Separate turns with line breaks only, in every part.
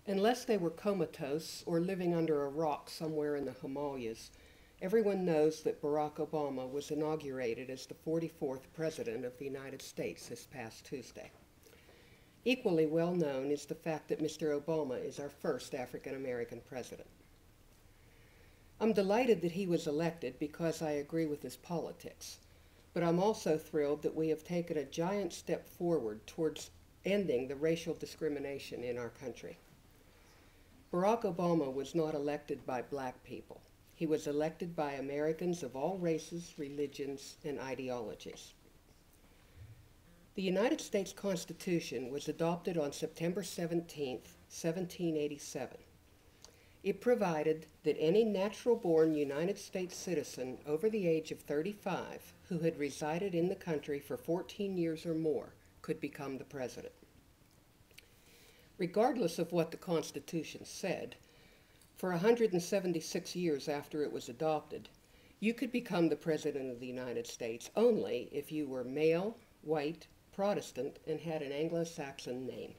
Unless they were comatose or living under a rock somewhere in the Himalayas, everyone knows that Barack Obama was inaugurated as the 44th President of the United States this past Tuesday. Equally well known is the fact that Mr. Obama is our first African American president. I'm delighted that he was elected because I agree with his politics, but I'm also thrilled that we have taken a giant step forward towards ending the racial discrimination in our country. Barack Obama was not elected by black people. He was elected by Americans of all races, religions, and ideologies. The United States Constitution was adopted on September 17, 1787. It provided that any natural-born United States citizen over the age of 35 who had resided in the country for 14 years or more could become the president. Regardless of what the Constitution said, for 176 years after it was adopted, you could become the President of the United States only if you were male, white, Protestant, and had an Anglo-Saxon name.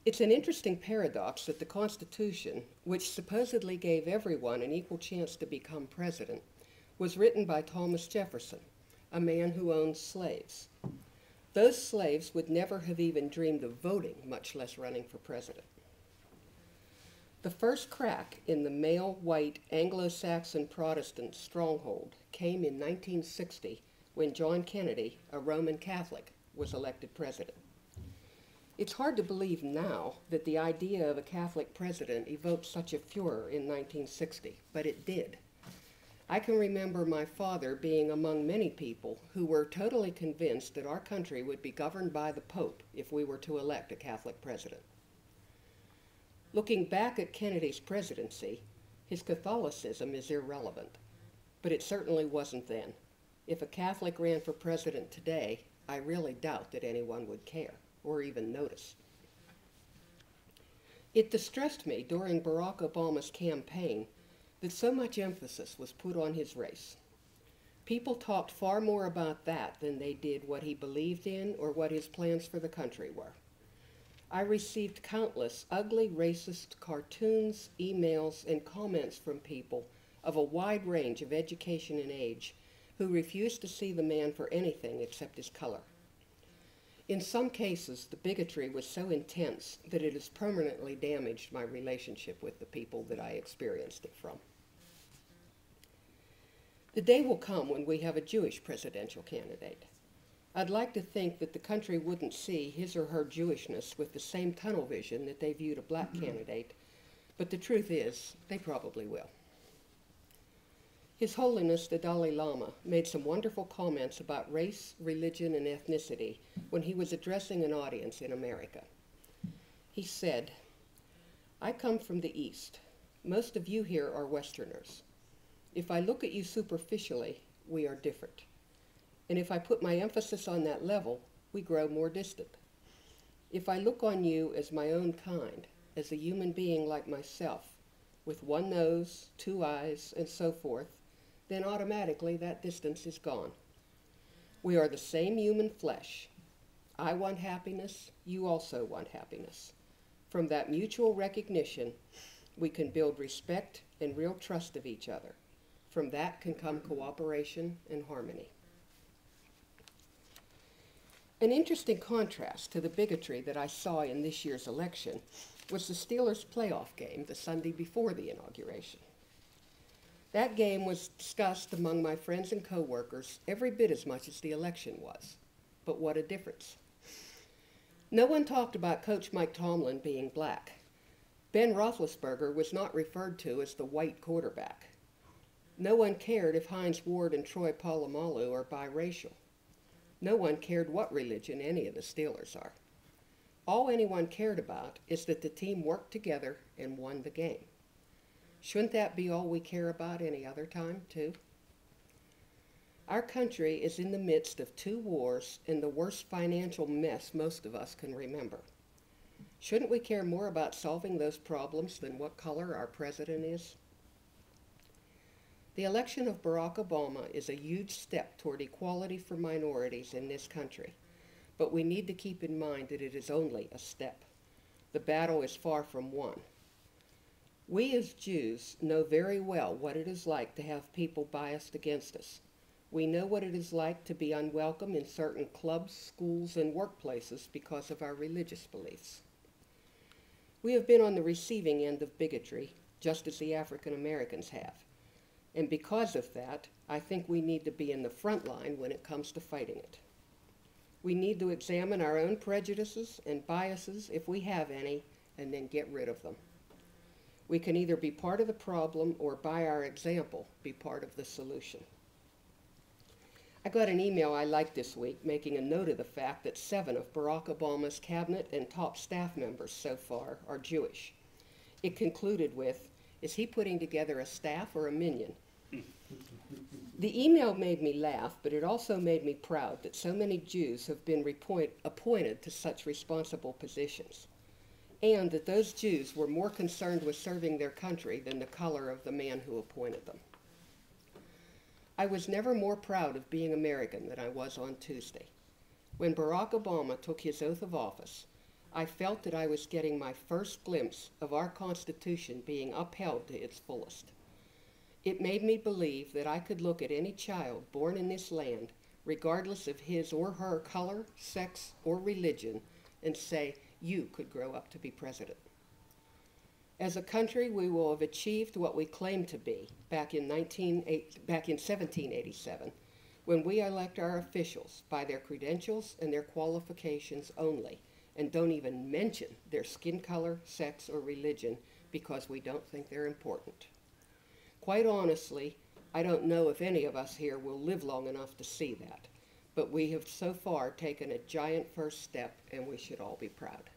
It's an interesting paradox that the Constitution, which supposedly gave everyone an equal chance to become president, was written by Thomas Jefferson, a man who owned slaves. Those slaves would never have even dreamed of voting, much less running for president. The first crack in the male, white, Anglo-Saxon Protestant stronghold came in 1960 when John Kennedy, a Roman Catholic, was elected president. It's hard to believe now that the idea of a Catholic president evoked such a furor in 1960, but it did. I can remember my father being among many people who were totally convinced that our country would be governed by the Pope if we were to elect a Catholic president. Looking back at Kennedy's presidency, his Catholicism is irrelevant, but it certainly wasn't then. If a Catholic ran for president today, I really doubt that anyone would care or even notice. It distressed me during Barack Obama's campaign that so much emphasis was put on his race. People talked far more about that than they did what he believed in or what his plans for the country were. I received countless ugly racist cartoons, emails, and comments from people of a wide range of education and age who refused to see the man for anything except his color. In some cases, the bigotry was so intense that it has permanently damaged my relationship with the people that I experienced it from. The day will come when we have a Jewish presidential candidate. I'd like to think that the country wouldn't see his or her Jewishness with the same tunnel vision that they viewed a black candidate, but the truth is, they probably will. His Holiness the Dalai Lama made some wonderful comments about race, religion, and ethnicity when he was addressing an audience in America. He said, "I come from the East. Most of you here are Westerners. If I look at you superficially, we are different. And if I put my emphasis on that level, we grow more distant. If I look on you as my own kind, as a human being like myself, with one nose, two eyes, and so forth, then automatically that distance is gone. We are the same human flesh. I want happiness, you also want happiness. From that mutual recognition, we can build respect and real trust of each other. From that can come cooperation and harmony." An interesting contrast to the bigotry that I saw in this year's election was the Steelers playoff game the Sunday before the inauguration. That game was discussed among my friends and coworkers every bit as much as the election was. But what a difference. No one talked about Coach Mike Tomlin being black. Ben Roethlisberger was not referred to as the white quarterback. No one cared if Hines Ward and Troy Polamalu are biracial. No one cared what religion any of the Steelers are. All anyone cared about is that the team worked together and won the game. Shouldn't that be all we care about any other time, too? Our country is in the midst of 2 wars and the worst financial mess most of us can remember. Shouldn't we care more about solving those problems than what color our president is? The election of Barack Obama is a huge step toward equality for minorities in this country, but we need to keep in mind that it is only a step. The battle is far from won. We as Jews know very well what it is like to have people biased against us. We know what it is like to be unwelcome in certain clubs, schools, and workplaces because of our religious beliefs. We have been on the receiving end of bigotry, just as the African Americans have. And because of that, I think we need to be in the front line when it comes to fighting it. We need to examine our own prejudices and biases, if we have any, and then get rid of them. We can either be part of the problem or, by our example, be part of the solution. I got an email I liked this week making a note of the fact that 7 of Barack Obama's cabinet and top staff members so far are Jewish. It concluded with, "Is he putting together a staff or a minion?" The email made me laugh, but it also made me proud that so many Jews have been appointed to such responsible positions, and that those Jews were more concerned with serving their country than the color of the man who appointed them. I was never more proud of being American than I was on Tuesday. When Barack Obama took his oath of office, I felt that I was getting my first glimpse of our Constitution being upheld to its fullest. It made me believe that I could look at any child born in this land, regardless of his or her color, sex, or religion, and say, "You could grow up to be president." As a country, we will have achieved what we claimed to be back in 1787, when we elect our officials by their credentials and their qualifications only, and don't even mention their skin color, sex, or religion because we don't think they're important. Quite honestly, I don't know if any of us here will live long enough to see that, but we have so far taken a giant first step, and we should all be proud.